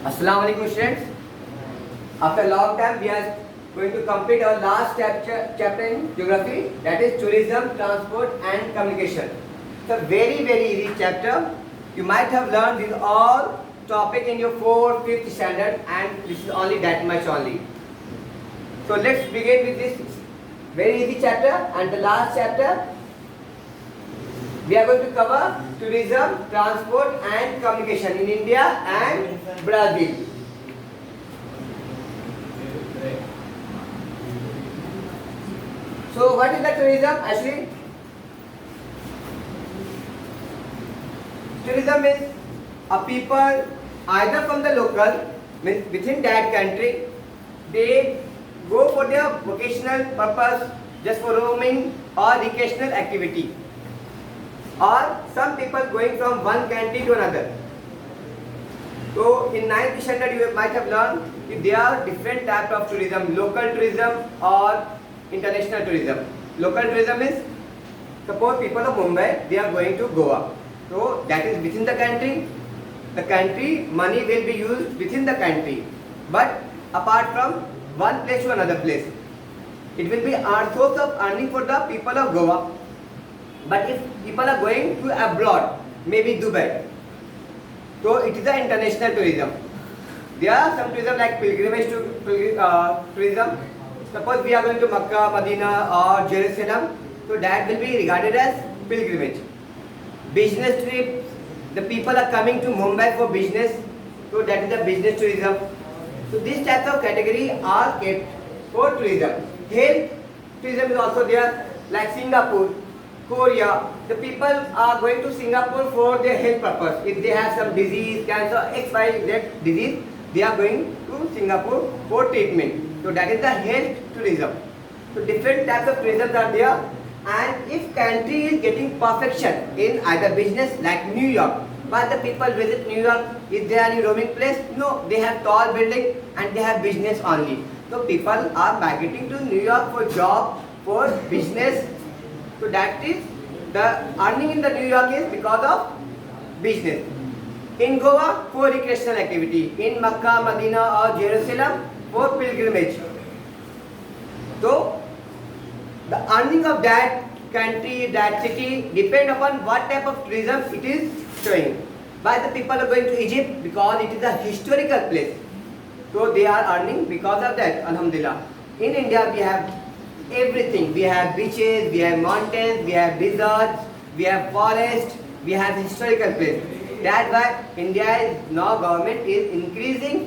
Assalamu alaikum students. After a long time we are going to complete our last chapter in geography, that is tourism, transport and communication. It's a very easy chapter. You might have learned these all topic in your 4th, 5th standard, and this is only that much only. So let's begin with this very easy chapter, and the last chapter we are going to cover tourism, transport and communication in India and Brazil. So what is the tourism actually? Tourism is a people either from the local, means within that country, they go for their vocational purpose, just for roaming or recreational activity. Or some people going from one country to another. So in 9th standard you might have learned that there are different types of tourism, local tourism or international tourism. Local tourism is, suppose people of Mumbai, they are going to Goa. So that is within the country. The country money will be used within the country, but apart from one place to another place. It will be a source of earning for the people of Goa. But if people are going to abroad, maybe Dubai, so it is an international tourism. There are some tourism like pilgrimage tourism. Suppose we are going to Makkah, Medina or Jerusalem, so that will be regarded as pilgrimage. Business trips, the people are coming to Mumbai for business, so that is the business tourism. So these types of category are kept for tourism. Health tourism is also there, like Singapore, Korea. The people are going to Singapore for their health purpose. If they have some disease, cancer, XYZ disease, they are going to Singapore for treatment. So that is the health tourism. So different types of tourism are there. And if country is getting perfection in either business, like New York, but the people visit New York, is there any roaming place? No, they have tall building and they have business only. So people are migrating to New York for job, for business. So that is the earning in the New York is because of business. In Goa for recreational activity. In Makkah, Medina or Jerusalem for pilgrimage. So the earning of that country, that city depend upon what type of tourism it is showing. Why the people are going to Egypt? Because it is a historical place. So they are earning because of that, alhamdulillah. In India we have everything. We have beaches, we have mountains, we have deserts, we have forest, we have historical place. That's why India is now government is increasing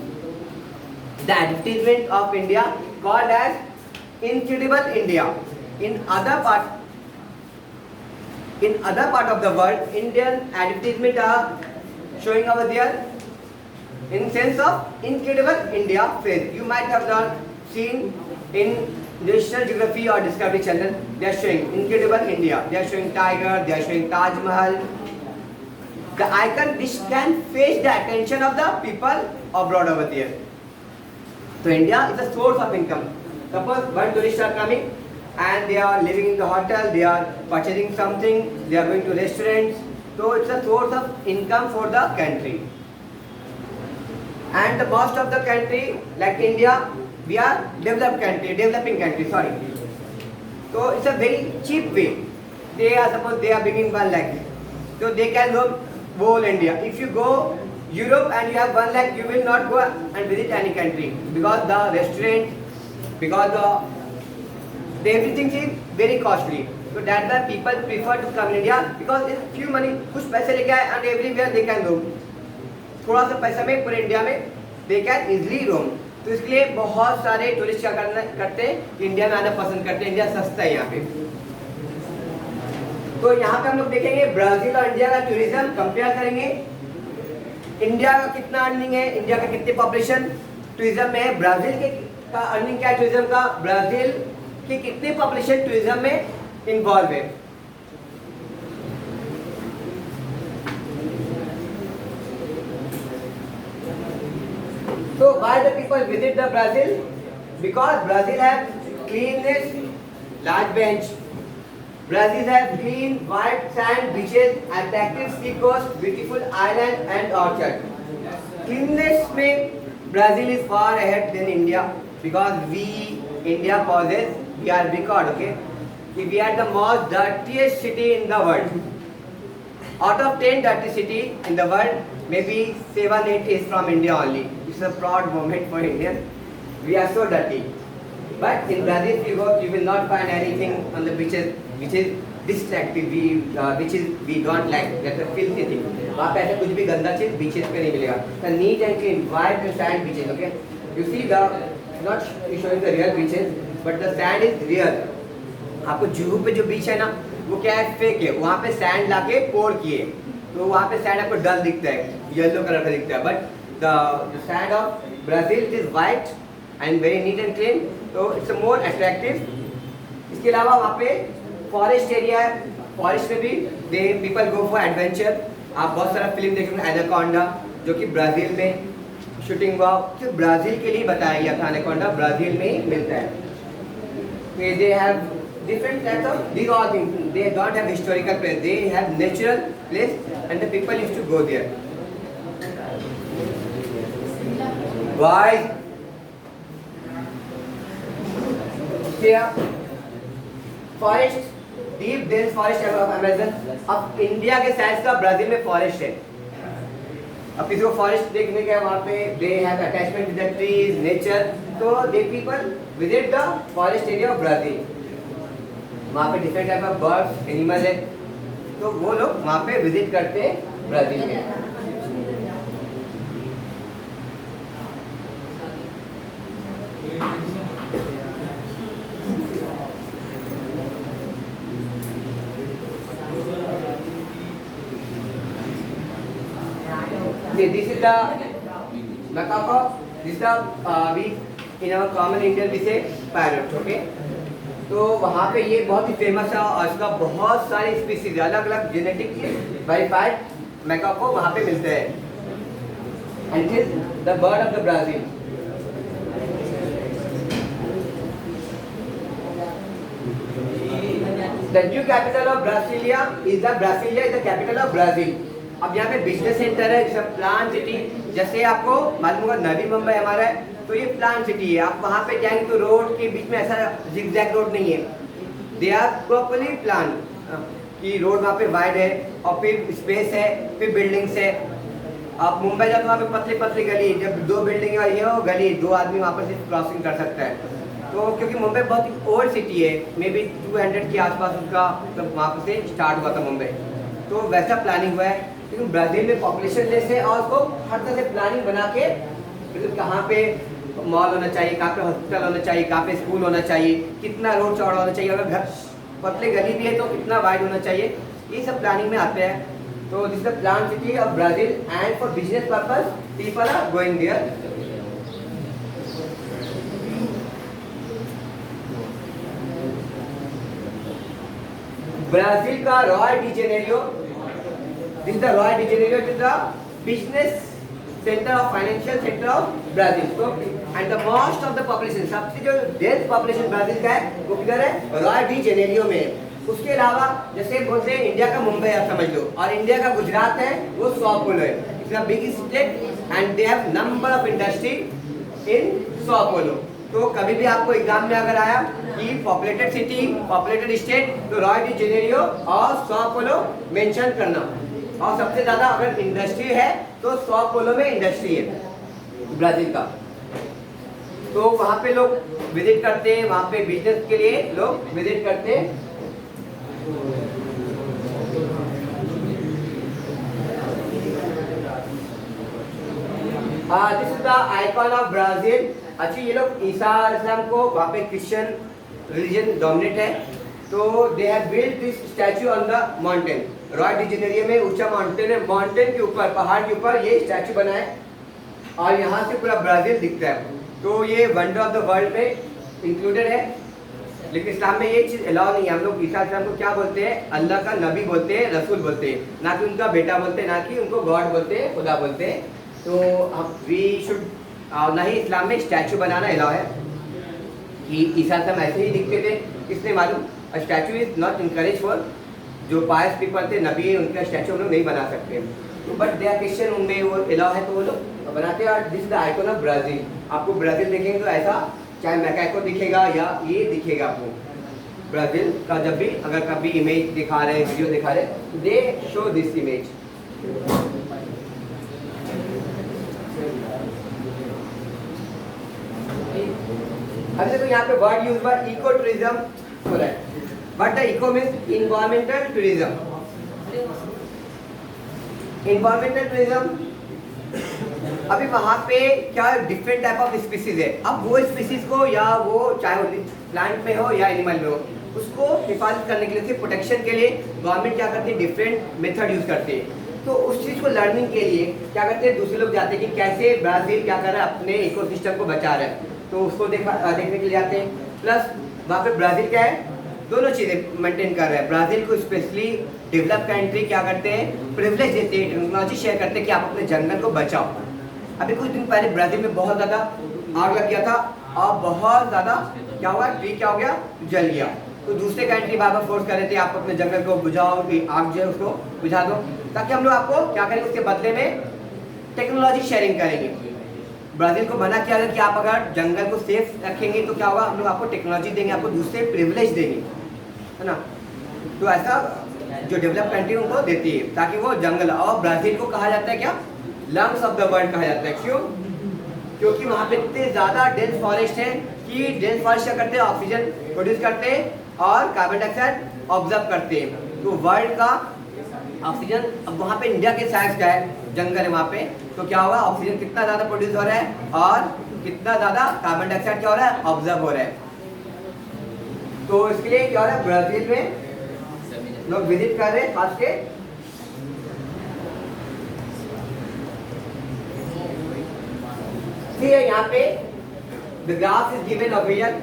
the advertisement of India called as Incredible India. In other part of the world, Indian advertisement are showing over there in sense of Incredible India phrase. You might have seen in National Geography or Discovery Channel, they are showing Incredible India. They are showing tiger, they are showing Taj Mahal. The icon which can fetch the attention of the people abroad over there. So India is a source of income. Suppose one tourist are coming and they are living in the hotel, they are purchasing something, they are going to restaurants. So it's a source of income for the country. And the most of the country, like India, we are developing country, sorry. So it's a very cheap way. Suppose they are bringing 1 lakh. So they can roam whole India. If you go Europe and you have 1 lakh, you will not go and visit any country. Because the restaurant, because everything is very costly. So that's why people prefer to come in India, because it's few money, कुछ पैसे लेके आए and everywhere they can roam. थोड़ा सा पैसा में पूरे India में they can easily roam. तो इसलिए बहुत सारे टूरिस्ट क्या करते हैं, इंडिया में आना पसंद करते हैं. इंडिया सस्ता है यहाँ पे. तो यहाँ पे हम लोग देखेंगे ब्राजील और इंडिया का टूरिज्म कंपेयर करेंगे. इंडिया का कितना अर्निंग है, इंडिया का कितने पॉपुलेशन टूरिज्म में है, ब्राजील के का अर्निंग क्या है टूरिज्म का, ब्राजील की कितने पॉपुलेशन टूरिज्म में इन्वॉल्व है. So why the people visit the Brazil? Because Brazil have cleanness, large bench. Brazil has clean, white sand beaches, attractive sea coast, beautiful island and orchard. cleanliness में Brazil is far ahead than India because India possess, we are record, okay? We are the most dirtiest city in the world. Out of 10 dirty city in the world, maybe 7, 8 is from India only. It's a proud moment for Indians. We are so dirty. But in Brazil, if you go, you will not find anything on the beaches which is distractive, we don't like. That's a filthy thing. वहाँ पे ऐसा कुछ भी गंदा चीज beaches पे नहीं मिलेगा. The neat and clean, white and sand beaches. Okay, you see not showing the real beaches, but the sand is real. आपको जुहू पे जो बीच है ना, वो क्या है, फेक है. वहाँ पे सैंड लाके पोर किए, तो वहाँ पे सैंड आपको डल दिखता है, येलो कलर का दिखता है. But the sand of Brazil is white and very neat and clean, तो इट्स मोर अट्रैक्टिव. इसके अलावा वहाँ पे फॉरेस्ट एरिया है. फॉरेस्ट में भी they people go for adventure. आप बहुत सारा फिल्म देखेंगे, एनाकोंडा जो कि ब्राज़ील में शूटिंग हुआ, तो ब्राज़ील के लिए बताया गया था. एनाकोंडा ब्राज़ील में ही मिलता है. They have different types of these all things. They don't have historical place, they have natural place and the people used to go there. Why? Here forest, deep dense forest of Amazon. अब India के size का Brazil में forest है. अब किसी को forest देखने के वहाँ पे they have attachment with the trees, nature, so they people visit the forest area of Brazil. वहाँ पे different type of birds, animal है, तो वो लोग वहाँ पे विजिट करते हैं ब्राज़ील में. This is the macaco. This is the we in our common Indian we say parrot. Okay. तो वहाँ पे ये बहुत ही फेमस है और इसका बहुत सारी स्पीसीज अलग अलग जेनेटिकली वेरीफाइड मैकाको वहाँ पे मिलते हैं. And it is the bird of the Brazil. The new capital of Brasilia is the capital of Brazil. अब यहाँ पे बिजनेस सेंटर है, जैसे प्लान सिटी, जैसे आपको मालूम होगा नवी मुंबई हमारा है, तो ये प्लान सिटी है. आप वहाँ पे जाएंगे तो रोड के बीच में ऐसा जिगजैग रोड नहीं है. दे आर प्रॉपर्ली प्लान कि रोड वहाँ पे वाइड है और फिर स्पेस है, फिर बिल्डिंग्स है. आप मुंबई जाते वहाँ पे पतली पतली गली, जब 2 बिल्डिंग और ये हो गली, 2 आदमी वहाँ पर सिर्फ क्रॉसिंग कर सकता है. तो क्योंकि मुंबई बहुत ही ओल्ड सिटी है, मे बी 200 के आसपास उसका मतलब वहाँ पर से स्टार्ट हुआ था मुंबई, तो वैसा प्लानिंग हुआ है. लेकिन ब्राज़ील में पॉपुलेशन लेस है और उसको हर तरह से प्लानिंग बना के मतलब कहाँ पे मॉल होना चाहिए, कहाँ पे हॉस्पिटल होना चाहिए, कहाँ पे स्कूल होना चाहिए, कितना रोड चौड़ा होना चाहिए, अगर घर पतले गली भी है तो कितना वाइड होना चाहिए, ये सब प्लानिंग में आते हैं. तो this the plan city of Brazil and for business purpose people are going there. Brazil का Rio de Janeiro, this is the Rio de Janeiro, it is the business centre of financial centre of Brazil. तो and the most of the population, सबसे जो dense population Brazil का है वो किधर है, Roy de Janeiro में. उसके अलावा जैसे बोलते हैं इंडिया का मुंबई आप समझ लो, और इंडिया का गुजरात है वो सौ पोलो है. It's a big state and they have number of industry in सौ पोलो. तो कभी भी आपको एग्जाम में अगर आया कि पॉपुलेटेड सिटी, पॉपुलेटेड स्टेट, तो रॉय डी जेनेरियो और सौ पोलो मेंशन करना. और सबसे ज्यादा अगर इंडस्ट्री है तो सौ पोलो में इंडस्ट्री है ब्राज़ील का. तो वहाँ पे लोग विजिट करते हैं, वहाँ पे बिजनेस के लिए लोग विजिट करते हैं. This is the icon of Brazil. अच्छा, ये लोग ईसा इस्लाम को वहाँ पे क्रिश्चियन रिलीजन डोमिनेट है, तो they have built this statue on the mountain. Roy de Janeiro में ऊंचा माउंटेन है, माउंटेन के ऊपर, पहाड़ के ऊपर ये स्टैचू बना है और यहाँ से पूरा ब्राज़ील दिखता है. तो ये वंडर ऑफ द वर्ल्ड में इंक्लूडेड है. लेकिन इस्लाम में ये चीज़ अलाउ नहीं है. हम लोग ईसा इस्लाम को क्या बोलते हैं, अल्लाह का नबी बोलते हैं, रसूल बोलते हैं, ना कि उनका बेटा बोलते हैं, ना कि उनको गॉड बोलते हैं, खुदा बोलते हैं. तो हम वी शुड ना ही इस्लाम में स्टैचू बनाना अलाउ है कि ईसा इस्लाम ऐसे ही दिखते थे, इसलिए मालूम statue is not encourage for जो पायस पीपल थे, नबी, उनका स्टैचू हम लोग नहीं बना सकते, तो बट दे आर क्रिश्चियन, उनमें वो अलाउ है तो वो लोग बनाते हैं। और this is the icon of Brazil. आपको ब्राज़ील देखेंगे तो ऐसा चाहे मैकाको दिखेगा या ये दिखेगा आपको ब्राज़ील का। जब भी अगर कभी इमेज दिखा रहे हैं, वीडियो दिखा रहे हैं, दे शो दिस इमेज। अभी देखो यहाँ पे वर्ड यूज हुआ इको टूरिज्म हो रहा है, but the eco means environmental tourism. Environmental tourism, अभी वहाँ पे क्या डिफरेंट टाइप ऑफ स्पीसीज है। अब वो स्पीसीज को या वो चाहे वो प्लांट में हो या एनिमल में हो, उसको हिफाजत करने के लिए, प्रोटेक्शन के लिए गवर्नमेंट क्या करती है, डिफरेंट मेथड यूज करती है। तो उस चीज़ को लर्निंग के लिए क्या करते हैं, दूसरे लोग जाते हैं कि कैसे ब्राज़ील क्या कर रहा है, अपने इकोसिस्टम को बचा रहा है, तो उसको देखने के लिए आते हैं। प्लस वहाँ पे ब्राज़ील क्या है, दोनों चीज़ें मेंटेन कर रहे हैं। ब्राज़ील को स्पेशली डेवलप कंट्री क्या करते हैं, प्रिविलेज देते हैं, टेक्नोलॉजी शेयर करते हैं कि आप अपने जंगल को बचाओ। अभी कुछ दिन पहले ब्राज़ील में बहुत ज़्यादा आग लग गया था और बहुत ज़्यादा क्या हुआ, ट्री क्या हो गया, जल गया। तो दूसरे कंट्री बार बार फोर्स कर रहे थे आप अपने जंगल को बुझाओ, कि आग जो है उसको बुझा दो, ताकि हम लोग आपको क्या करेंगे, उसके बदले में टेक्नोलॉजी शेयरिंग करेंगे। ब्राज़ील को मना किया गया कि आप अगर जंगल को सेफ रखेंगे तो क्या होगा, हम लोग आपको टेक्नोलॉजी देंगे, आपको दूसरे प्रिविलेज देंगे, है ना। तो ऐसा जो डेवलप कंट्री उनको देती है ताकि वो जंगल, और ब्राज़ील को कहा जाता है क्या, लंग्स ऑफ द वर्ल्ड कहा जाता है। क्यों? क्योंकि वहाँ पे इतने ज़्यादा डेंस फॉरेस्ट हैं कि डेंस फॉरेस्ट क्या करते हैं, ऑक्सीजन प्रोड्यूस करते हैं और कार्बन डाइऑक्साइड ऑब्जर्व करते हैं। तो वर्ल्ड का ऑक्सीजन, अब वहाँ पे इंडिया के साइज का है, जंगल है वहाँ पे, तो क्या होगा, ऑक्सीजन कितना ज़्यादा प्रोड्यूस हो रहा है और कितना ज़्यादा कार्बन डाइऑक्साइड क्या हो रहा है, ऑब्जर्व हो रहा है। तो इसके लिए क्या हो रहा है, ब्राज़ील में लोग विजिट कर रहे हैं, खास के यहाँ पे the graph is given opinion,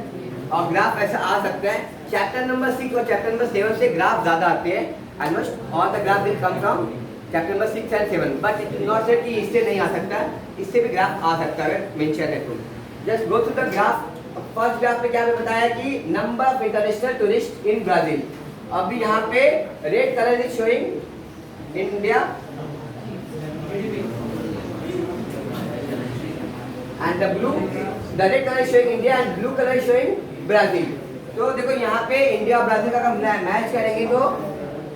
और ग्राफ ऐसा आ सकता है। चैप्टर नंबर 6 और चैप्टर नंबर 7 से ग्राफ ज्यादा आते हैं, almost all the graph will come from chapter number 6 and 7, but it is not said कि इससे नहीं आ सकता, इससे भी ग्राफ आ सकता है मेंशन है। तो just go through the graph. First graph पे क्या हमें बताया कि number of international tourist in Brazil. अभी यहाँ पे red colour is showing India and the red color is showing India and blue color is showing Brazil। तो देखो यहाँ पे इंडिया और ब्राज़ील का अगर मैच करेंगे तो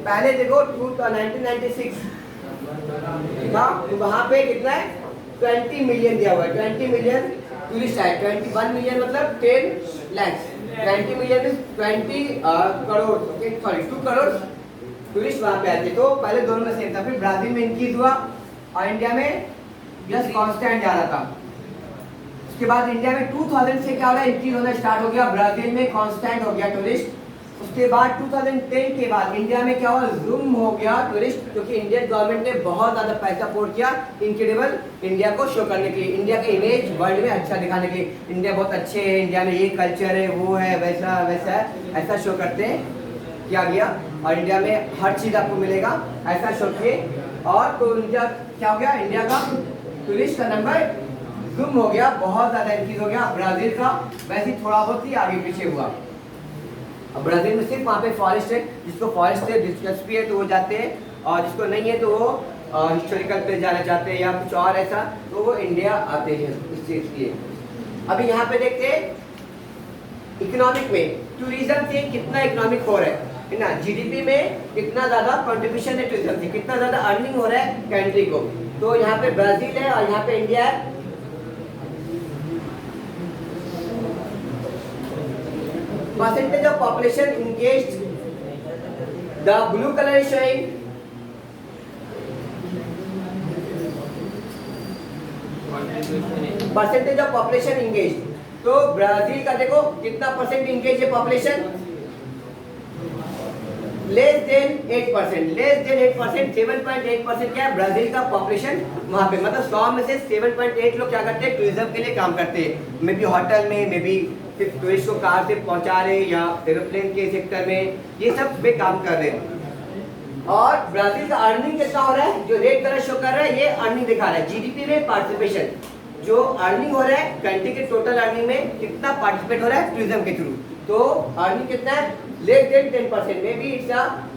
पहले देखो 1996 था, तो वहाँ पे कितना है, 20 मिलियन दिया हुआ है, 20 मिलियन टूरिस्ट आए, 21 मिलियन मतलब 10 लाख, 20 मिलियन में 20 करोड़, सॉरी 2 करोड़ टूरिस्ट वहाँ पे आए थे। तो पहले दोनों में सेम था, फिर ब्राज़ील में इंक्रीज हुआ और इंडिया में जस्ट कांस्टेंट जा रहा था। उसके बाद इंडिया में 2000 से क्या हो रहा है, इंक्रीज होना स्टार्ट हो गया, ब्राज़ील में कांस्टेंट हो गया टूरिस्ट। उसके बाद 2010 के बाद इंडिया में क्या हुआ, जूम हो गया टूरिस्ट, क्योंकि इंडियन गवर्नमेंट ने बहुत ज़्यादा पैसा पोर्ट किया इनक्रेडिबल इंडिया को शो करने के लिए, इंडिया के इमेज वर्ल्ड में अच्छा दिखाने के लिए। इंडिया बहुत अच्छे है, इंडिया में ये कल्चर है, वो है, वैसा वैसा है, ऐसा शो करते हैं, किया गया। और इंडिया में हर चीज़ आपको मिलेगा, ऐसा शो किए। और तो इंडिया क्या हो गया, इंडिया का टूरिस्ट का नंबर जूम हो गया, बहुत ज़्यादा इंक्रीज हो गया। ब्राज़ील का वैसे थोड़ा बहुत ही आगे पीछे हुआ। अब ब्राज़ील में सिर्फ वहाँ पे फॉरेस्ट है, जिसको फॉरेस्ट से दिलचस्पी है तो वो जाते हैं, और जिसको नहीं है तो वो हिस्टोरिकल प्लेस जाना चाहते हैं या कुछ और ऐसा, तो वो इंडिया आते हैं इस चीज़ के। अभी यहाँ पे देखते हैं इकोनॉमिक में टूरिज्म से कितना इकोनॉमिक हो रहा है ना, जीडीपी में कितना ज़्यादा कंट्रीब्यूशन है टूरिज्म से, कितना ज़्यादा अर्निंग हो रहा है कंट्री को। तो यहाँ पे ब्राज़ील है और यहाँ पे इंडिया है। Percentage of population engaged, the blue color is showing percentage of population engaged। तो ब्राज़ील का देखो कितना परसेंट इंगेज है population, less than 8%, less than 8%, 7.8% क्या है ब्राज़ील का पॉपुलेशन वहाँ पे, मतलब 100 में से 7.8 लोग क्या करते हैं, टूरिज्म के लिए काम करते हैं। मे बी होटल में, मे बी टूरिस्ट को कार से पहुंचा रहे या एरोप्लेन के सेक्टर में, ये सब पे काम कर रहे हैं। और ब्राज़ील का अर्निंग कितना हो रहा है, जो रेड कलर शो कर रहा है ये अर्निंग दिखा रहा है, जीडीपी में पार्टिसिपेशन, जो अर्निंग हो रहा है कंट्री के टोटल अर्निंग में कितना पार्टिसिपेट हो रहा है टूरिज्म के थ्रू। तो अर्निंग कितना है, less than 10%, may be it's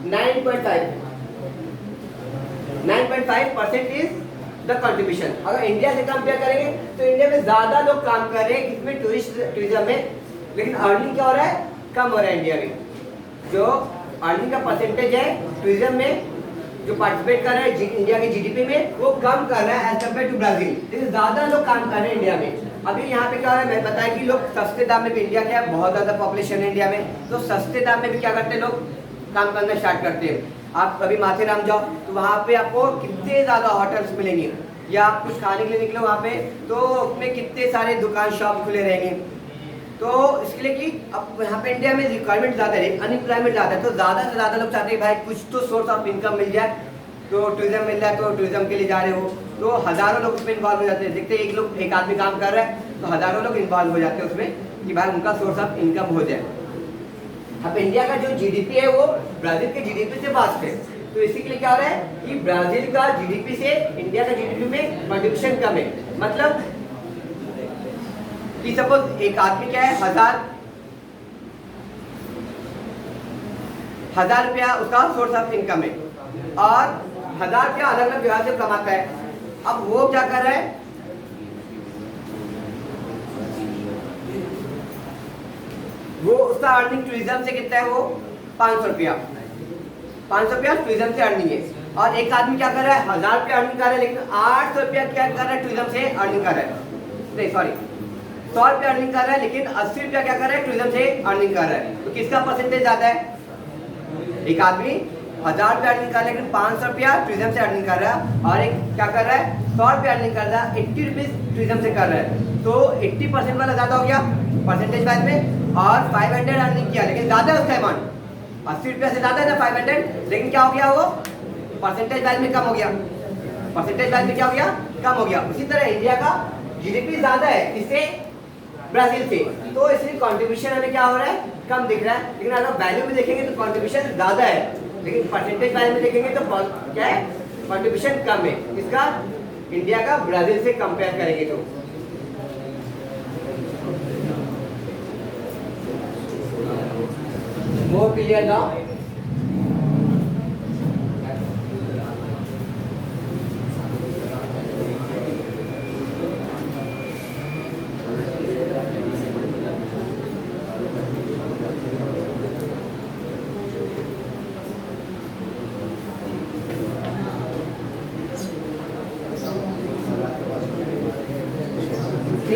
9.5% is the contribution. अगर इंडिया से कंपेयर करेंगे तो इंडिया में ज्यादा लोग काम कर रहे हैं इसमें टूरिज्म में, लेकिन अर्निंग क्या हो रहा है, कम हो रहा है इंडिया में। जो अर्निंग का परसेंटेज है टूरिज्म में जो पार्टिसिपेट कर रहा है इंडिया के जीडीपी में, वो कम कर रहा है एज कम्पेयर टू ब्राजील, लेकिन ज्यादा लोग काम कर रहे हैं इंडिया में। अभी यहाँ पे क्या हो रहा है, मैं बताया कि लोग सस्ते दाम में भी, इंडिया क्या है बहुत ज्यादा पॉपुलेशन है इंडिया में, तो सस्ते दाम में भी क्या करते हैं लोग काम करना स्टार्ट करते हैं। आप कभी माथेराम जाओ तो वहाँ पे आपको कितने ज्यादा होटल्स मिलेंगे, या आप कुछ खाने के लिए निकले वहाँ पे तो उसमें कितने सारे दुकान शॉप खुले रहेंगे। तो इसके लिए कि अब यहाँ पे इंडिया में रिक्वायरमेंट ज़्यादा है, अनएम्प्लॉयमेंट ज़्यादा है, तो ज़्यादा से ज़्यादा लोग चाहते हैं भाई कुछ तो सोर्स ऑफ इनकम मिल जाए, तो टूरिज्म मिल जाए, तो टूरिज्म के लिए जा रहे हो, तो हज़ारों लोग उसमें इन्वॉल्व हो जाते हैं। देखते हैं एक आदमी काम कर रहा है तो हज़ारों लोग इन्वॉल्व हो जाते हैं उसमें कि भाई उनका सोर्स ऑफ इनकम हो जाए। अब इंडिया का जो जीडीपी है वो ब्राज़ील के जीडीपी से फास्ट है, तो इसी के लिए क्या हो रहा है कि ब्राज़ील का जीडीपी से इंडिया का जीडीपी में कंट्रीब्यूशन कम है। मतलब कि सपोज एक आदमी क्या है, हजार रुपया उसका सोर्स ऑफ इनकम है और 1000 रुपया अलग अलग व्यवहार से कमाता है। अब वो क्या कर रहा है, वो उसका अर्निंग टूरिज्म से कितना है, वो 500 रुपया टूरिज्म से अर्निंग है। और एक आदमी क्या कर रहा है, 1000 रुपया अर्निंग कर रहा है, लेकिन 800 रुपया क्या कर रहा है, टूरिज्म से अर्निंग कर रहा है, नहीं सॉरी 100 रुपया अर्निंग कर रहा है, लेकिन 80 रुपया क्या कर रहा है, टूरिज्म से अर्निंग कर रहा है। तो किसका परसेंटेज ज्यादा है, एक आदमी 1000 रुपया अर्निंग कर रहा है लेकिन 500 रुपया टूरिज्म से अर्निंग कर रहा है, और एक क्या कर रहा है 100 रुपया अर्निंग कर रहा है, 80 रुपीज टूरिज्म से कर रहा है। तो 80% वाला ज्यादा हो गया परसेंटेज वाइज में, और 500 अर्निंग किया लेकिन ज्यादा है उसका अमाउंट, 80 रुपया से ज्यादा है ना 500, लेकिन क्या हो गया, वो परसेंटेज वाइज में कम हो गया, परसेंटेज वाइज में क्या हो गया, कम हो गया। उसी तरह इंडिया का जीडीपी ज्यादा है इससे ब्राजील से, तो इसलिए कंट्रीब्यूशन हमें क्या हो रहा है, कम दिख रहा है। लेकिन अगर वैल्यू में देखेंगे तो कंट्रीब्यूशन ज्यादा है, लेकिन परसेंटेज वाइज में देखेंगे तो क्या है, कंट्रीब्यूशन कम है इसका इंडिया का ब्राजील से कंपेयर करेंगे तो। More clear now.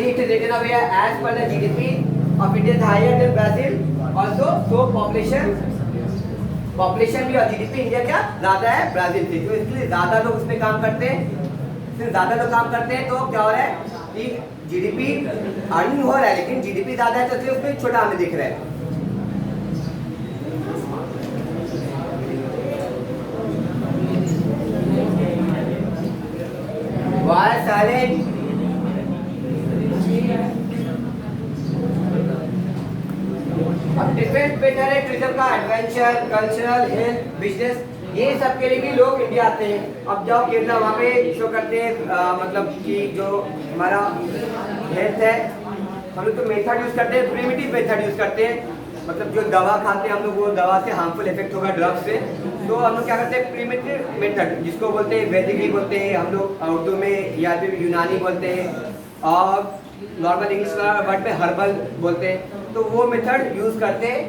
It is written over here as per the GDP of India is higher than Brazil. Also, so population भी और GDP इंडिया क्या ज्यादा है ब्राजील से, तो इसलिए ज्यादा लोग उसमें काम करते हैं। फिर ज्यादा लोग काम करते हैं तो क्या हो रहा है कि जीडीपी अर्निंग हो रहा है, लेकिन जीडीपी ज्यादा है तो इसलिए उसमें छोटा हमें दिख रहा है। Why silent? अब डिफरेंट बेटर है टूरिज्म का, एडवेंचर, कल्चरल, हेल्थ, बिजनेस, ये सब के लिए भी लोग इंडिया आते हैं। अब जाओ केरला, वहाँ पे शो करते हैं मतलब कि जो हमारा हेल्थ है, हम लोग तो मेथड यूज करते हैं, प्रिमिटिव मेथड यूज करते हैं, मतलब जो दवा खाते हैं हम लोग, वो दवा से हार्मफुल इफेक्ट होगा ड्रग्स से, तो हम लोग क्या करते हैं प्रिमिटिव मेथड, जिसको बोलते हैं वैदिक बोलते हैं हम लोग उर्दू में, या फिर यूनानी बोलते हैं, और नॉर्मल इंग्लिश वर्ड में हर्बल बोलते हैं, तो वो मेथड यूज करते हैं।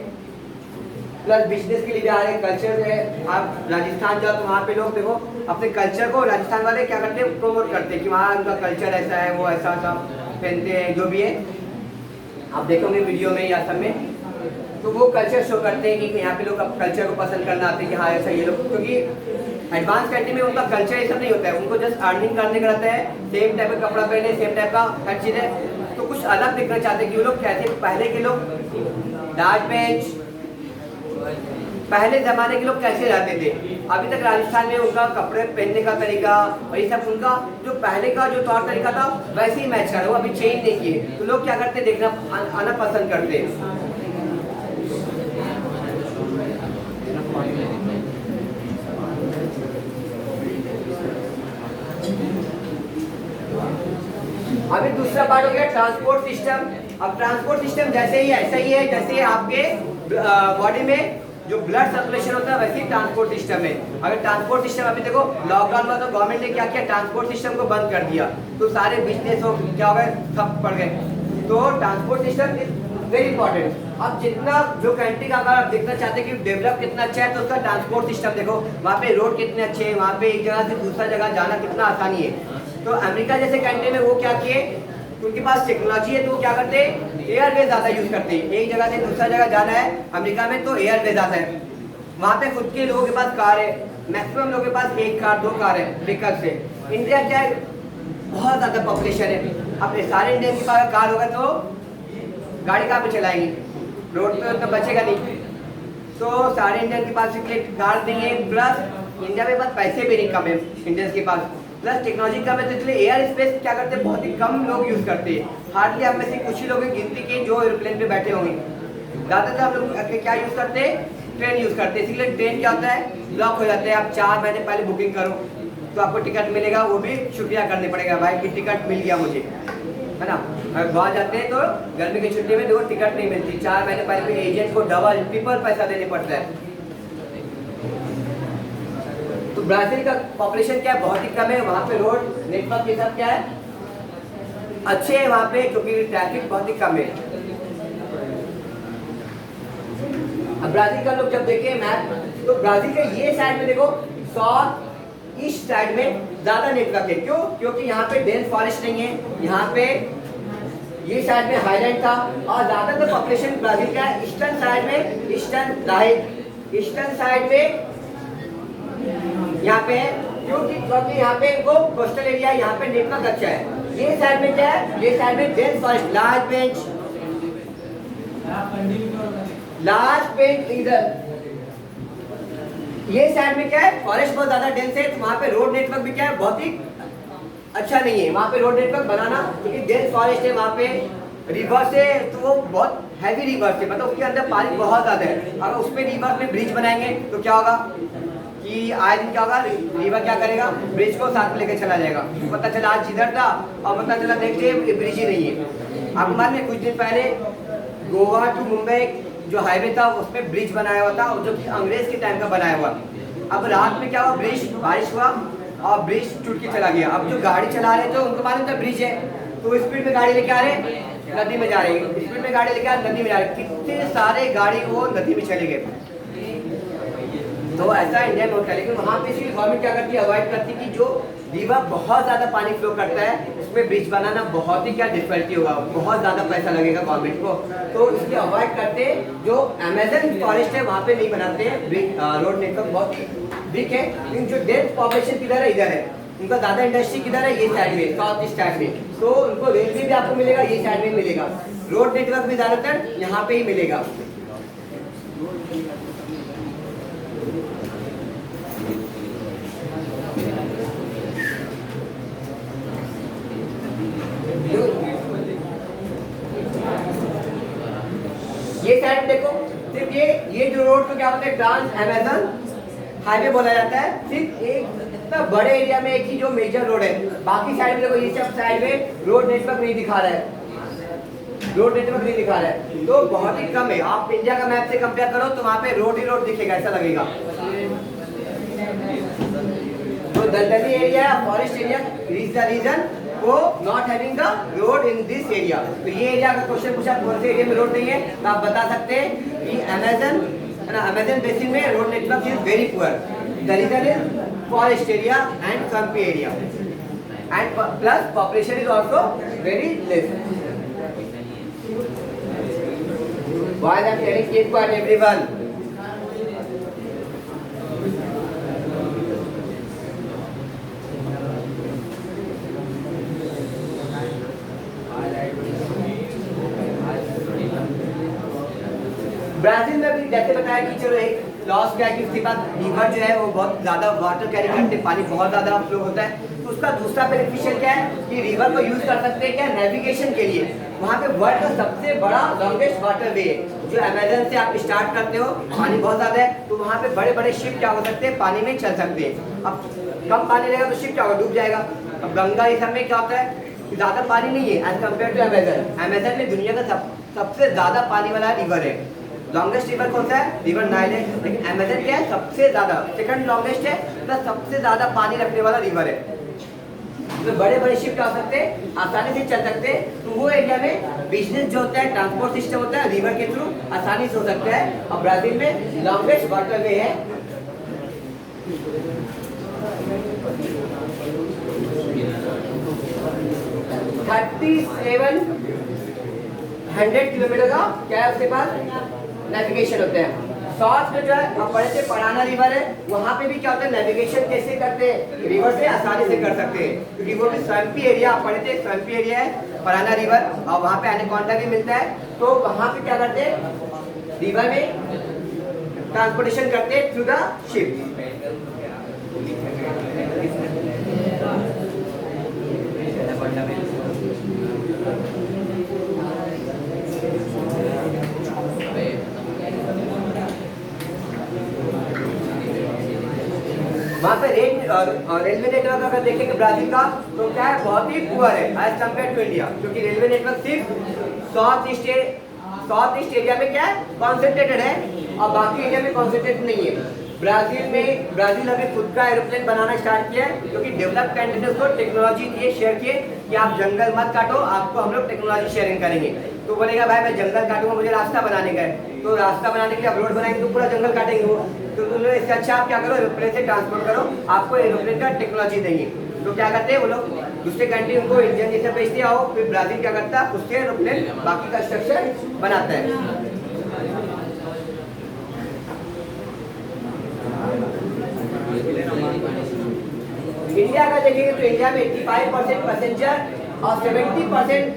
प्लस बिजनेस के लिए भी आ रहे कल्चर है। आप राजस्थान जाओ तो वहाँ पे लोग देखो अपने कल्चर को, राजस्थान वाले क्या करते हैं प्रमोट करते हैं कि वहाँ उनका कल्चर ऐसा है, वो ऐसा सा पहनते हैं, जो भी है आप देखोगे वीडियो में या सब में, तो वो कल्चर शो करते हैं कि यहाँ पे लोग कल्चर को पसंद करना आते हैं कि हाँ ऐसा ये लोग, क्योंकि एडवांस कंट्री में उनका कल्चर ये सब नहीं होता है, उनको जस्ट अर्निंग करने का रहता है, सेम टाइप का कपड़ा पहने, सेम टाइप का हर चीज़ है, तो कुछ अलग दिखना चाहते हैं कि वो लोग कैसे, पहले के लोग दाज बेंच, पहले जमाने के लोग कैसे रहते थे, अभी तक राजस्थान में उनका कपड़े पहनने का तरीका और ये सब उनका जो पहले का जो तौर तरीका था वैसे ही मैच कर रहा है, वो अभी चेंज नहीं किए, तो लोग क्या करते देखना आना पसंद करते हैं। अभी दूसरा पार्ट हो गया ट्रांसपोर्ट सिस्टम। अब ट्रांसपोर्ट सिस्टम जैसे ही ऐसा ही है जैसे आपके बॉडी में जो ब्लड सर्कुलेशन होता है वैसे ही ट्रांसपोर्ट सिस्टम है। अगर ट्रांसपोर्ट सिस्टम अभी देखो लॉकडाउन हुआ तो गवर्नमेंट ने क्या किया, ट्रांसपोर्ट सिस्टम को बंद कर दिया, तो सारे बिजनेस हो क्या हो गए, ठप पड़ गए। तो transport system is very important. अब जितना जो कंट्री का अगर आप देखना चाहते हैं कि डेवलप कितना अच्छा है तो उसका ट्रांसपोर्ट सिस्टम देखो, वहाँ पे रोड कितने अच्छे हैं, वहाँ पे एक जगह से दूसरा जगह जाना कितना आसानी है। तो अमेरिका जैसे कंट्री में वो क्या किए, उनके पास टेक्नोलॉजी है तो क्या करते हैं, एयरवे ज़्यादा यूज़ करते हैं। एक जगह से दूसरा जगह जाना है अमेरिका में तो एयरवे ज़्यादा है, वहाँ पे खुद के लोगों के पास कार है, मैक्सिमम लोगों के पास एक कार दो कार है व्हीकल से। इंडिया क्या है, बहुत ज़्यादा पॉपुलेशन है, अब सारे इंडियन के पास कार होगा तो गाड़ी कहाँ पे चलाएंगे, रोड पे तो बचेगा नहीं। तो सारे इंडियन के पास कार नहीं है, प्लस इंडिया में पास पैसे भी नहीं कम है इंडियन के पास, प्लस टेक्नोलॉजी कम है, तो इसलिए एयर स्पेस क्या करते हैं, बहुत ही कम लोग यूज़ करते हैं। हार्डली हम में से कुछ ही लोग की गिनती के जो एरोप्लेन पे बैठे होंगे, ज़्यादातर हम लोग क्या यूज़ करते हैं, ट्रेन यूज़ करते हैं। इसीलिए ट्रेन क्या होता है, ब्लॉक हो जाते हैं। आप 4 महीने पहले बुकिंग करो तो आपको टिकट मिलेगा, वो भी शुक्रिया करने पड़ेगा भाई कि टिकट मिल गया मुझे, है ना। वहाँ जाते हैं तो गर्मी की छुट्टी में देखो टिकट नहीं मिलती, 4 महीने पहले भी एजेंट को डबल ट्रिपल पैसा देने पड़ता है। तो ब्राजील का पॉपुलेशन क्या है, बहुत ही कम है, वहाँ पे रोड नेटवर्क के सब क्या है, अच्छे है वहाँ पे, क्योंकि ट्रैफिक बहुत ही कम है। अब ब्राजील का लोग जब देखे मैप तो ब्राजील के ये साइड में देखो साउथ ईस्ट साइड में ज्यादा नेटवर्क है। क्यों? क्योंकि यहाँ पे डेंस फॉरेस्ट नहीं है, यहाँ पे ये साइड में हाईलैंड था, और ज्यादातर पॉपुलेशन ब्राजील का है ईस्टर्न साइड में, ईस्टर्न साइड में यहाँ पे है, क्योंकि यहाँ पे वो कोस्टल एरिया, यहाँ पे नेटवर्क अच्छा है। ये साइड में क्या है, ये साइड में डेंस फॉरेस्ट, लार्ज बेंच इधर, ये साइड में क्या है, फॉरेस्ट बहुत ज्यादा डेंस है, तो वहाँ पे रोड नेटवर्क भी क्या है, बहुत ही अच्छा नहीं है वहाँ पे रोड नेटवर्क बनाना, क्योंकि डेंस फॉरेस्ट है। वहाँ पे रिवर्स है तो वो बहुत हैवी रिवर्स है, मतलब उसके अंदर पानी बहुत ज्यादा है। अगर उस पर रिवर्स में ब्रिज बनाएंगे तो क्या होगा कि आज दिन क्या होगा, रिवर क्या करेगा, ब्रिज को साथ में लेके चला जाएगा। पता चला आज इधर था और पता चला देखते ब्रिज ही नहीं है। आप मान में कुछ दिन पहले गोवा टू मुंबई जो हाईवे था उस पर ब्रिज बनाया हुआ था, जो कि अंग्रेज के टाइम का बनाया हुआ। अब रात में क्या हुआ, ब्रिज बारिश हुआ और ब्रिज टूट के चला गया। अब जो गाड़ी चला रहे थे उनको मालूम था ब्रिज है, तो स्पीड में गाड़ी लेके आ रहे, नदी में जा रहे हैं, स्पीड में गाड़ी लेके आ नदी में जा रहे, कितने सारे गाड़ी वो नदी में चले गए। तो ऐसा इंडिया में होता है, लेकिन वहाँ पे इसलिए गवर्नमेंट क्या करती है, अवॉइड करती है कि जो रिवर बहुत ज़्यादा पानी फ्लो करता है उसमें ब्रिज बनाना बहुत ही क्या डिफिकल्टी होगा, बहुत ज़्यादा पैसा लगेगा गवर्नमेंट को, तो इसलिए अवॉइड करते हैं। जो अमेजन फॉरेस्ट है वहाँ पे नहीं बनाते हैं, रोड नेटवर्क बहुत वीक है। लेकिन जो डेंस पॉपुलेशन किधर है, इधर है, उनका ज़्यादा इंडस्ट्री किधर है, ये साइड में, साउथ ईस्ट साइड में, तो उनको रेलवे भी आपको मिलेगा, ये साइड में मिलेगा, रोड नेटवर्क भी ज़्यादातर यहाँ पे ही मिलेगा। ये साइड देखो, सिर्फ ये जो रोड को क्या बोलते हैं, ट्रांस अमेजन हाईवे बोला जाता है। सिर्फ एक इतना बड़े एरिया में एक ही जो मेजर रोड है, बाकी साइड में देखो ये सब साइड में रोड नेटवर्क नहीं दिखा रहा है, रोड नेटवर्क नहीं दिखा रहा है, तो बहुत ही कम है। आप इंडिया का मैप से कंपेयर करो तो वहाँ पे रोड ही रोड दिखेगा, ऐसा लगेगा। तो दलदली area, forest area is the region वो not having the road in this area. तो ये एरिया का क्वेश्चन पूछा कौन से एरिया में रोड नहीं है, तो आप बता सकते हैं कि अमेजन बेसिन में road network is very poor, the region is forest area and swampy area, and plus population is also very less. Why I am telling keep quiet everyone. Brazil में भी जैसे बताया कि चलो एक लॉस क्या है कि उसके पास रिवर जो है वो बहुत ज़्यादा वाटर कैरी करते हैं, पानी बहुत ज़्यादा फ्लो होता है, तो उसका दूसरा बेनिफिशियल क्या है कि रिवर को यूज़ कर सकते हैं क्या, नेविगेशन के लिए। वहाँ पे वर्ल्ड का सबसे बड़ा लॉन्गेस्ट वाटर वे है, जो अमेजन से आप स्टार्ट करते हो, पानी बहुत ज़्यादा है, तो वहाँ पे बड़े बड़े शिप क्या हो सकते हैं, पानी में चल सकते हैं। अब कम पानी रहेगा तो शिप क्या होगा, डूब जाएगा। अब गंगा ये सब में क्या होता है, ज़्यादा पानी नहीं है as compare to Amazon. Amazon में दुनिया का सबसे ज़्यादा पानी वाला रिवर है, लॉन्गेस्ट रिवर कौन सा है? रिवर नाइल है। लेकिन अमेजन क्या है? सबसे ज्यादा, सेकंड लॉन्गेस्ट है, प्लस सबसे ज्यादा पानी रखने वाला रिवर है। तो बड़े बड़े शिप क्या हो सकते हैं, आसानी से चल सकते हैं। तो वो एरिया में बिजनेस जो होता है, ट्रांसपोर्ट सिस्टम होता है, रिवर के थ्रू आसानी से हो सकता है। और ब्राजील में लॉन्गेस्ट वाटर वे है। 3700 किलोमीटर का क्या है उसके पास नेविगेशन होता है। साउथ में जो है आप पढ़े थे पराना रिवर है, वहाँ पे भी क्या होता है, नेविगेशन कैसे करते हैं, रिवर से आसानी से कर सकते हैं, क्योंकि वो भी स्वैम्पी एरिया, आप पढ़े थे स्वैम्पी एरिया है पराना रिवर, और वहाँ पे एनाकोंडा भी मिलता है। तो वहाँ पे क्या करते हैं, रिवर में ट्रांसपोर्टेशन करते हैं थ्रू द शिप। वहाँ पे रेलवे नेटवर्क अगर देखेंगे ब्राजील का, तो क्या है, बहुत ही पुअर है एज कम्पेयर टू इंडिया, क्योंकि रेलवे नेटवर्क सिर्फ साउथ ईस्ट एरिया में क्या है, कॉन्सेंट्रेटेड है, और बाकी एरिया में कॉन्सेंट्रेटेड नहीं है। ब्राजील अभी खुद का एरोप्लेन बनाना स्टार्ट किया है, क्योंकि डेवलप कंट्रीज को टेक्नोलॉजी दिए, शेयर किए कि आप जंगल मत काटो, आपको हम लोग टेक्नोलॉजी शेयरिंग करेंगे। तो बोलेगा भाई मैं जंगल काटूंगा, मुझे रास्ता बनाने का है, तो रास्ता बनाने के लिए आप रोड बनाएंगे तो पूरा जंगल काटेंगे वो, तो तुम लोग इससे अच्छा आप क्या करो, एरोप्लेन से ट्रांसपोर्ट करो, आपको एरोप्लेन का टेक्नोलॉजी देंगे। तो क्या करते हैं वो लोग, दूसरे कंट्री उनको इंडियन जैसे भेजते आओ, फिर ब्राजील क्या करता है, उससे एरोप्लेन बाकी का स्ट्रक्चर बनाता है। इंडिया का देखेंगे तो इंडिया में 85% पैसेंजर और 70%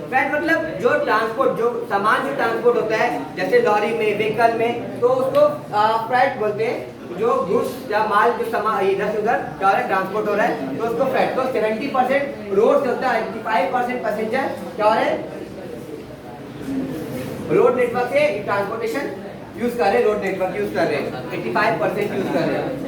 फ्रेट मतलब जो ट्रांसपोर्ट, जो सामान जो ट्रांसपोर्ट होता है, जैसे लॉरी में, व्हीकल में, तो उसको फ्रेट बोलते हैं। जो गुड्स या माल जो सामान इधर से उधर क्या हो रहा है, ट्रांसपोर्ट हो रहा है, तो उसको फ्रेट। तो 70% रोड से होता है, 85% पैसेंजर क्या हो रहा है, रोड नेटवर्क से ट्रांसपोर्टेशन यूज कर रहे हैं, रोड नेटवर्क यूज कर रहे हैं, 85% यूज कर रहे हैं।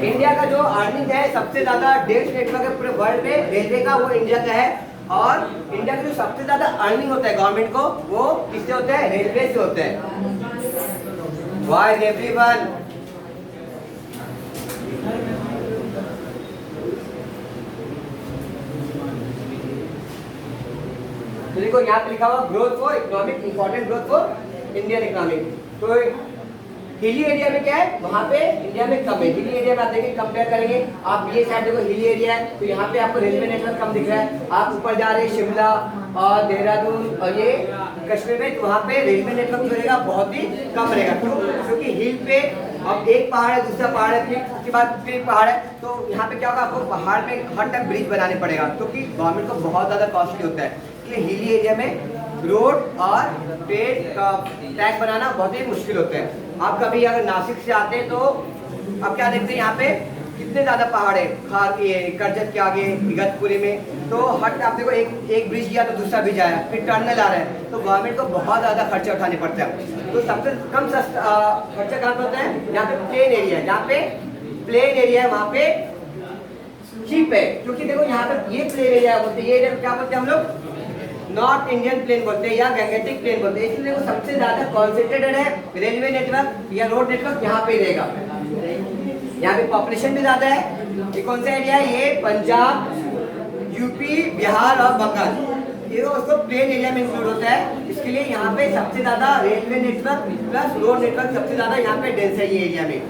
इंडिया का जो अर्निंग है सबसे ज्यादा डेट्स नेटवर्क है पूरे वर्ल्ड में रेलवे का, वो इंडिया का है। और इंडिया का जो सबसे ज्यादा अर्निंग होता है गवर्नमेंट को, वो किससे होता है, रेलवे से होता है। व्हाई एवरीवन, तो देखो यहाँ पे लिखा हुआ growth for economic, important growth for Indian economic. तो हिली एरिया में क्या है, वहाँ पे इंडिया में कम है। हिली एरिया में आप देखेंगे, कंपेयर करेंगे, आप ये साइड देखो हिली एरिया है, तो यहाँ पे आपको रेलवे नेटवर्क कम दिख रहा है। आप ऊपर जा रहे हैं शिमला और देहरादून और ये कश्मीर में, तो वहाँ पे रेलवे नेटवर्क जो रहेगा बहुत ही कम रहेगा, क्योंकि हिल पे अब एक पहाड़ है, दूसरा पहाड़ है, फिर उसके बाद फिर पहाड़ है, तो यहाँ पे क्या होगा, आपको पहाड़ पे हर टाइम ब्रिज बनाने पड़ेगा, क्योंकि गवर्नमेंट को बहुत ज्यादा कॉस्टली होता है। इसलिए हिली एरिया में रोड और ट्रेन का ट्रैक बनाना बहुत ही मुश्किल होता है। आप कभी अगर नासिक से आते हैं तो आप क्या देखते हैं, यहाँ पे कितने ज्यादा पहाड़ है, खार के करजत के आगे इगतपुरी में, तो हट आप देखो एक ब्रिज गया तो दूसरा ब्रिज आया, फिर टर्नल आ रहा है, तो गवर्नमेंट को बहुत ज्यादा खर्चा उठाने पड़ता है। तो सबसे कम खर्चा कहाँ पे होता है, यहाँ पे प्लेन एरिया है, जहाँ पे प्लेन एरिया है वहाँ पे चीप है, क्योंकि देखो यहाँ पे ये प्लेन एरिया बोलते हैं, ये एरिया क्या बोलते हैं हम लोग, नॉर्थ इंडियन प्लेन बोलते हैं या गैंगेटिक प्लेन बोलते हैं, इसलिए वो सबसे ज्यादा कॉन्सेंट्रेटेड है। रेलवे नेटवर्क या रोड नेटवर्क यहाँ पे रहेगा, यहाँ पे पॉपुलेशन भी ज्यादा है। ये कौन सा एरिया है, ये पंजाब, यूपी, बिहार और बंगाल, ये उसको प्लेन एरिया में इंक्लूड होता है। इसके लिए यहाँ पे सबसे ज्यादा railway network plus road network सबसे ज्यादा यहाँ पे डेंस है ये एरिया में।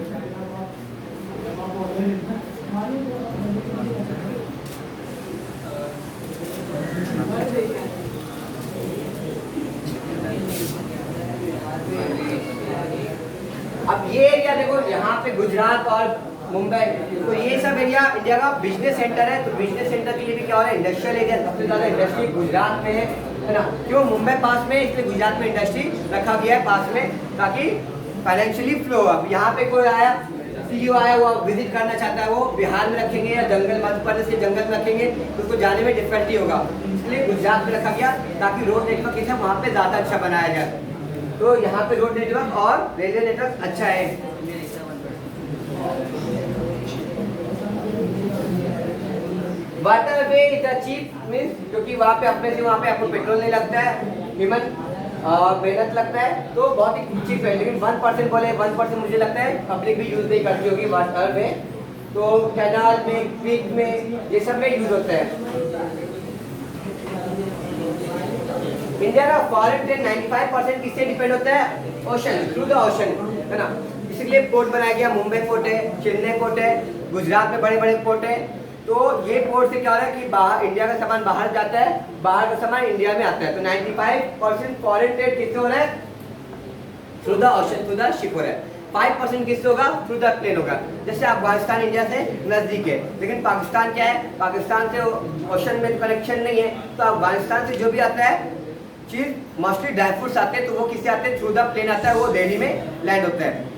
अब ये एरिया देखो, यहाँ पे गुजरात और मुंबई, तो ये सब एरिया इंडिया का बिजनेस सेंटर है। तो बिजनेस सेंटर के लिए भी क्या हो रहा है, इंडस्ट्रियल एरिया, सबसे ज्यादा इंडस्ट्री गुजरात में है ना, क्यों, मुंबई पास में, इसलिए गुजरात में इंडस्ट्री रखा गया है पास में, ताकि फाइनेंशियली फ्लो। अब यहाँ पे कोई आया, सीईओ आया, वो विजिट करना चाहता है, वो बिहार में रखेंगे या जंगल, मध्य प्रदेश के जंगल में रखेंगे, तो उसको जाने में डिफिकल्टी होगा, इसलिए गुजरात में रखा गया, ताकि रोड नेटवर्क है वहाँ पे ज्यादा अच्छा बनाया जाए। तो यहाँ पे रोड नेटवर्क और रेलवे नेटवर्क अच्छा है। वाटरवे इज चीप मीन्स क्योंकि वहाँ पे अपने से वहाँ पे आपको पेट्रोल नहीं लगता है, ह्यूमन मेहनत लगता है, तो बहुत ही चीप है। लेकिन 1% बोले 1% मुझे लगता है पब्लिक भी यूज नहीं करती होगी वाटरवे, तो कैनाल में, क्रीक में, ये सब में यूज होता है। इंडिया का फॉरेन ट्रेड 95% किससे डिपेंड होता है? ओशन, थ्रू द ओशन, है ना। इसलिए पोर्ट बनाया गया, मुंबई पोर्ट है, चेन्नई पोर्ट है, गुजरात में बड़े बड़े पोर्ट है। तो ये पोर्ट से क्या हो रहा है कि बाहर इंडिया का सामान बाहर जाता है, बाहर का सामान इंडिया में आता है। तो 95% फॉरेन ट्रेड किससे हो रहा है? Through the ocean, through the ship हो रहा है। 5% किससे होगा? थ्रू द प्लेन होगा। जैसे अफगानिस्तान इंडिया से नजदीक है, लेकिन पाकिस्तान क्या है, पाकिस्तान से ओशन में कनेक्शन नहीं है, तो अफगानिस्तान से जो भी आता है चीज, मोस्टली ड्राई फ्रूट्स आते हैं, तो वो किससे आते हैं? थ्रू द प्लेन आता है, वो दिल्ली में लैंड होता है।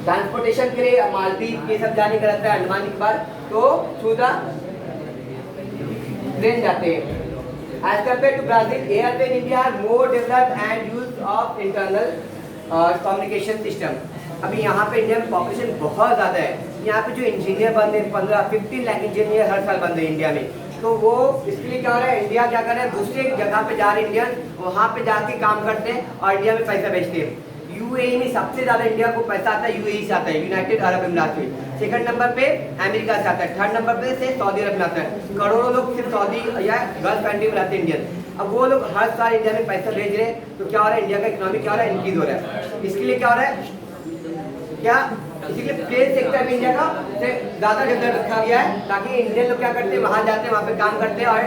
ट्रांसपोर्टेशन के लिए मालदीव ये सब जाने का रहता है, अंडमान निकोबार, तो थ्रू द ट्रेन जाते हैं। As compare to Brazil, airway in India are more developed and use of internal communication system. अभी यहाँ पे इंडिया में पॉपुलेशन बहुत ज़्यादा है, यहाँ पे जो इंजीनियर बन रहे 15 लाख इंजीनियर हर साल बन रहे हैं इंडिया में। तो वो इसके लिए क्या हो रहा है, इंडिया क्या कर रहा है, दूसरे जगह पे जा रहे इंडियन, वहाँ पे जाके काम करते हैं और इंडिया में पैसा भेजते हैं। यूएई में सबसे ज़्यादा इंडिया को पैसा आता है, यूएई से आता है, यूनाइटेड अरब अमीरात में। सेकंड नंबर पे अमेरिका से आता है, थर्ड नंबर पे से सऊदी अरब में आता है। करोड़ों लोग सिर्फ सऊदी या गल्फ कंट्री में रहते हैं इंडियन। अब वो लोग हर साल इंडिया में पैसा भेज रहे हैं, तो क्या हो रहा है, इंडिया का इकोनॉमी क्या हो रहा है, इंक्रीज हो रहा है। इसके लिए क्या हो रहा है, क्या इसीलिए प्लेन सेक्टर में इंडिया का से ज़्यादा डेवलप रखा गया है, ताकि इंडियन लोग क्या करते हैं, वहाँ जाते हैं, वहाँ पे काम करते हैं और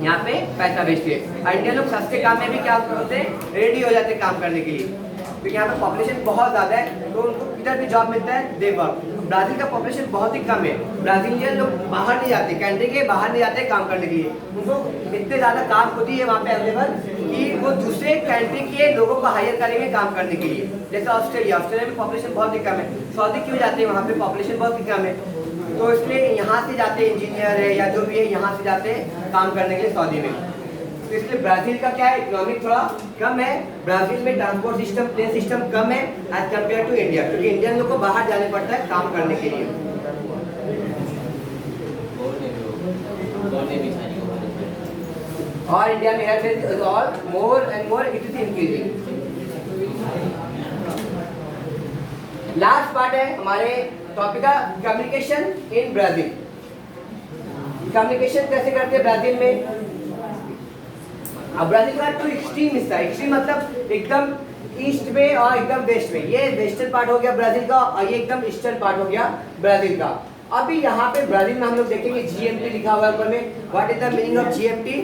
यहाँ पे पैसा भेजते हैं। और इंडियन लोग सस्ते काम में भी क्या होते हैं, रेडी हो जाते हैं काम करने के लिए, क्योंकि यहाँ पे पॉपुलेशन बहुत ज़्यादा है, तो उनको किधर भी जॉब मिलता है, दे वर्क। ब्राज़ील का पॉपुलेशन बहुत ही कम है, ब्राज़ीलियन लोग बाहर नहीं जाते, कंट्री के बाहर नहीं जाते काम करने के लिए। उनको इतने ज़्यादा काम होती है वहाँ पे अवेलेबल कि वो दूसरे कंट्री के लोगों को हायर करेंगे काम करने के लिए। जैसे ऑस्ट्रेलिया में पॉपुलेशन बहुत ही कम है, सऊदी क्यों जाते हैं, वहाँ पे पॉपुलेशन बहुत ही कम है, तो इसलिए यहाँ से जाते हैं, इंजीनियर है या जो भी है यहाँ से जाते हैं काम करने के लिए सऊदी में। तो इसलिए ब्राज़ील का क्या है, इकोनॉमिक थोड़ा कम है, ब्राज़ील में ट्रांसपोर्ट सिस्टम, प्लेन सिस्टम कम है एज कम्पेयर टू इंडिया, क्योंकि इंडियन लोग को बाहर जाने पड़ता है काम करने के लिए। और इंडिया में air is all more and more it is increasing. Last part है हमारे टॉपिक का, कम्युनिकेशन इन ब्राज़ील। कम्युनिकेशन कैसे करते हैं ब्राज़ील में? अब ब्राज़ील का टू एक्सट्रीम हिस्सा है, एक्सट्रीम मतलब एकदम ईस्ट में और एकदम वेस्ट में। ये वेस्टर्न पार्ट हो गया ब्राज़ील का और ये एकदम ईस्टर्न पार्ट हो गया ब्राज़ील का। अभी यहाँ पे ब्राज़ील में हम लोग देखेंगे जीएमटी लिखा हुआ है ऊपर में। What is the meaning of GMT?